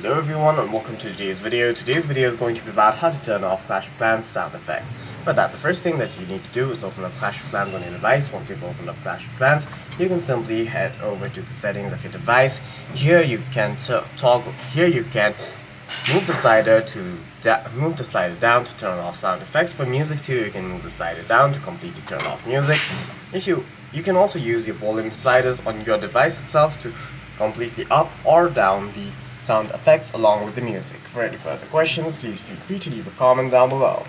Hello everyone and welcome to today's video. Today's video is going to be about how to turn off Clash of Clans sound effects. For that, the first thing that you need to do is open up Clash of Clans on your device. Once you've opened up Clash of Clans, you can simply head over to the settings of your device. Here you can move the slider down to turn off sound effects. For music too, you can move the slider down to completely turn off music. You can also use your volume sliders on your device itself to completely up or down the sound effects along with the music. For any further questions, please feel free to leave a comment down below.